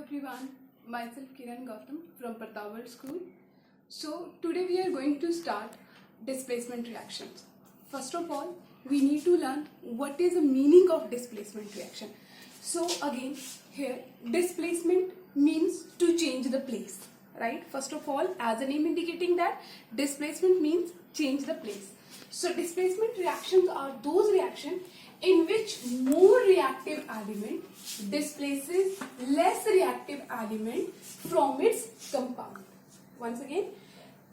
everyone, myself Kiran Gautam from Pratawal School. So today we are going to start displacement reactions. First of all, we need to learn what is the meaning of displacement reaction. So again, here displacement means to change the place, right? First of all, as the name indicating that displacement means change the place. So displacement reactions are those reactions in which more reactive element displaces less reactive element from its compound. Once again,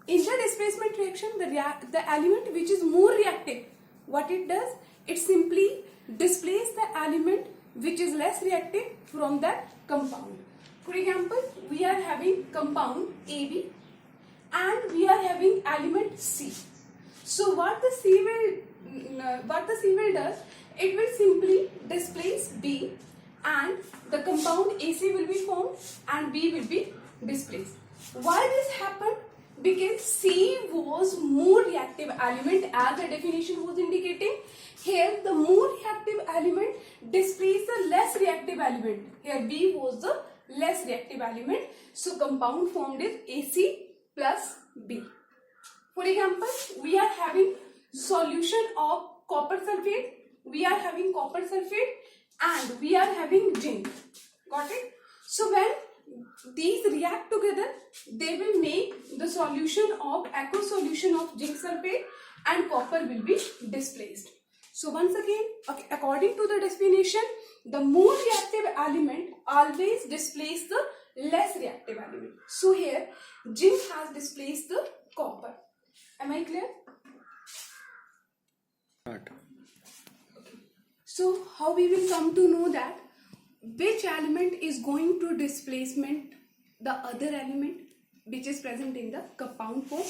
in the displacement reaction, the element which is more reactive, what it does? It simply displaces the element which is less reactive from that compound. For example, we are having compound AB and we are having element C. So what the C will does? It will simply displace B and the compound AC will be formed and B will be displaced. Why this happened? Because C was more reactive element as the definition was indicating. Here the more reactive element displaced the less reactive element. Here B was the less reactive element. So compound formed is AC plus B. For example, we are having solution of copper sulfate. We are having copper sulfate and we are having zinc. Got it? So when these react together, they will make the solution of aqueous solution of zinc sulfate and copper will be displaced. So once again, according to the definition, the more reactive element always displaces the less reactive element. So here, zinc has displaced the copper. Am I clear? Start. So how we will come to know that which element is going to displacement the other element which is present in the compound form.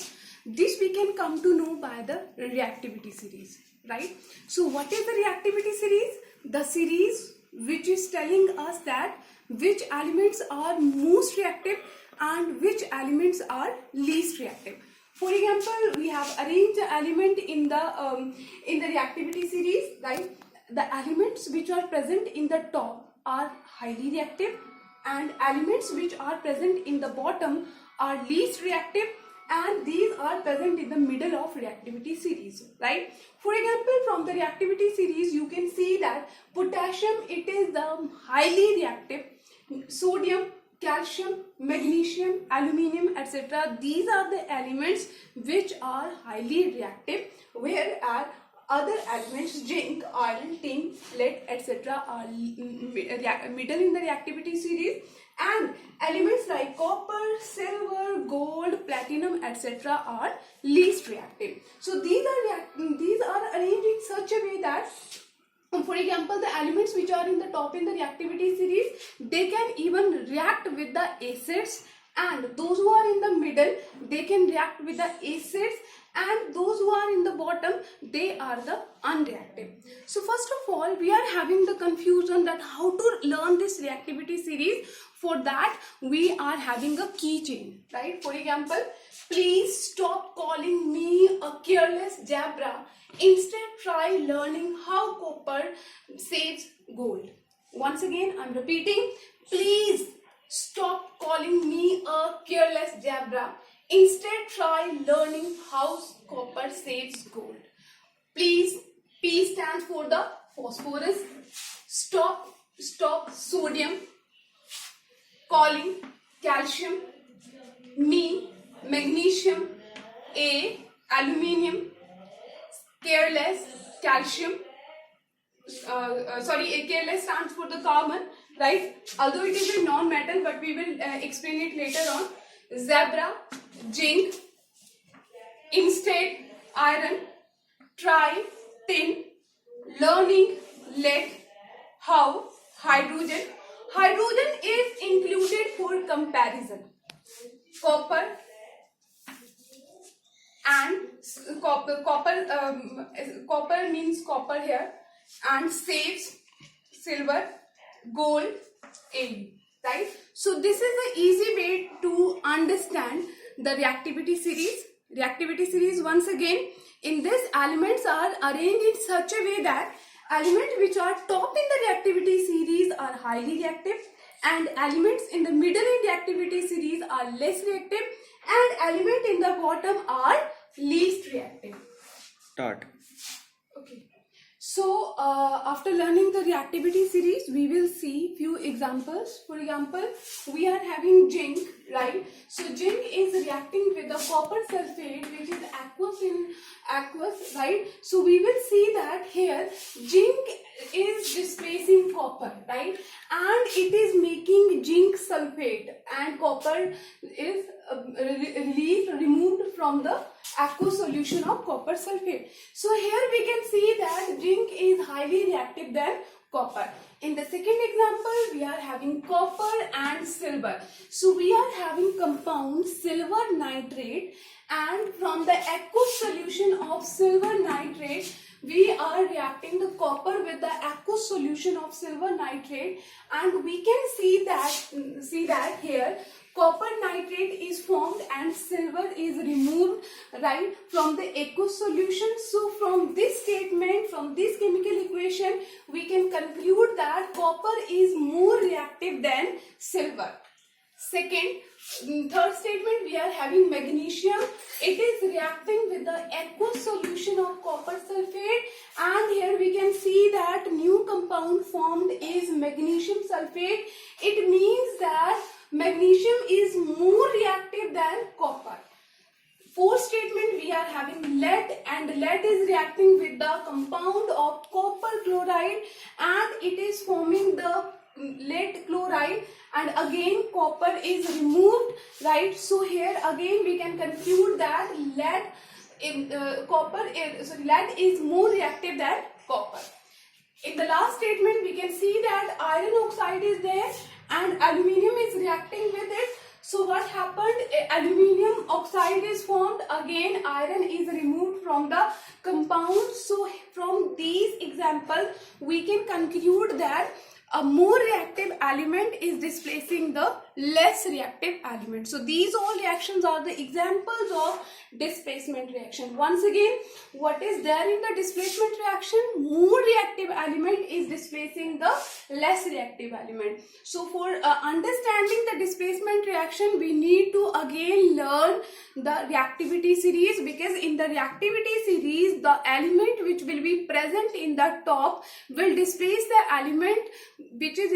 This we can come to know by the reactivity series, right? So what is the reactivity series? The series which is telling us that which elements are most reactive and which elements are least reactive. For example, we have arranged the element in the reactivity series, right? The elements which are present in the top are highly reactive and elements which are present in the bottom are least reactive and these are present in the middle of reactivity series, right? For example, from the reactivity series you can see that potassium, it is the highly reactive, sodium, calcium, magnesium, aluminium, etc. These are the elements which are highly reactive, whereas other elements, zinc, iron, tin, lead, etc. are middle in the reactivity series, and elements like copper, silver, gold, platinum, etc. are least reactive. So these are arranged in such a way that, for example, the elements which are in the top in the reactivity series, they can even react with the acids, and those who are in the middle, they can react with the acids, and those who are in the bottom, they are the unreactive. So first of all, we are having the confusion that how to learn this reactivity series. For that, we are having a key chain, right? For example, please stop calling me a careless zebra. Instead, try learning how copper saves gold. Once again, I'm repeating, please stop calling me a careless zebra. Instead, try learning how copper saves gold. Please, P stands for the phosphorus. Stop sodium. Calling calcium. Me, magnesium. A, aluminium. Careless, calcium. Careless stands for the carbon, right? Although it is a non-metal, but we will explain it later on. Zebra, zinc. Instead, iron. Try, tin. Learning, lead. How? Hydrogen. Hydrogen is included for comparison. Copper and copper means copper here, and saves silver, gold, A, right? So this is the easy way to understand the reactivity series. Reactivity series, once again, in this elements are arranged in such a way that elements which are top in the reactivity series are highly reactive and elements in the middle in reactivity series are less reactive and element in the bottom are least reactive. Start. Okay. So after learning the reactivity series, we will see few examples. For example, we are having zinc, right? So zinc is reacting with the copper sulfate, which is aqueous, right? So we will see that here zinc is displacing copper, right? And it is making zinc sulfate, and copper is removed from the aqueous solution of copper sulfate. So here we can see that zinc is highly reactive than copper. In the second example, we are having copper and silver. So we are having compound silver nitrate, and from the aqueous solution of silver nitrate, we are reacting the copper with the aqueous solution of silver nitrate, and we can see that here copper nitrate is formed and silver is removed, right, from the aqueous solution. So from this statement, from this chemical equation, we can conclude that copper is more reactive than silver. Third statement, we are having magnesium. It is reacting with the aqueous solution of copper sulfate, and here we can see that new compound formed is magnesium sulfate. It means that magnesium is more reactive than copper. Fourth statement, we are having lead, and lead is reacting with the compound of copper chloride, and it is forming the lead chloride, and again copper is removed, right? So here again we can conclude that lead is more reactive than copper. In the last statement, we can see that iron oxide is there and aluminium is reacting with it. So what happened? Aluminium oxide is formed, again iron is removed from the compound. So from these examples, we can conclude that a more reactive element is displacing the less reactive element. So these all reactions are the examples of displacement reaction. Once again, what is there in the displacement reaction? More reactive element is displacing the less reactive element. So for understanding the displacement reaction, we need to again learn the reactivity series, because in the reactivity series, the element which will be present in the top will displace the element which is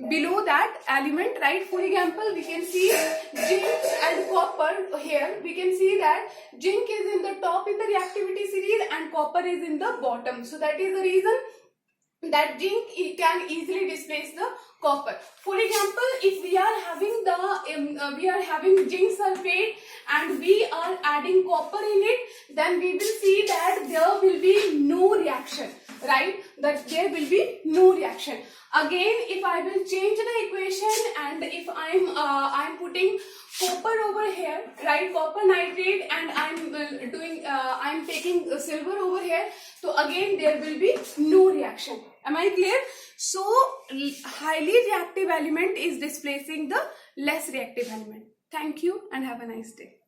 below that element, right? For example, we can see zinc and copper. Here we can see that zinc is in the top in the reactivity series and copper is in the bottom. So that is the reason that zinc can easily displace the copper. For example, if we are having zinc sulfate and we are adding copper in it, then we will see that there will be no reaction, right? That there will be no reaction. Again, if I will change the equation and if I'm putting copper over here, right, copper nitrate, and I'm taking silver over here, so again there will be no reaction. Am I clear? So highly reactive element is displacing the less reactive element. Thank you and have a nice day.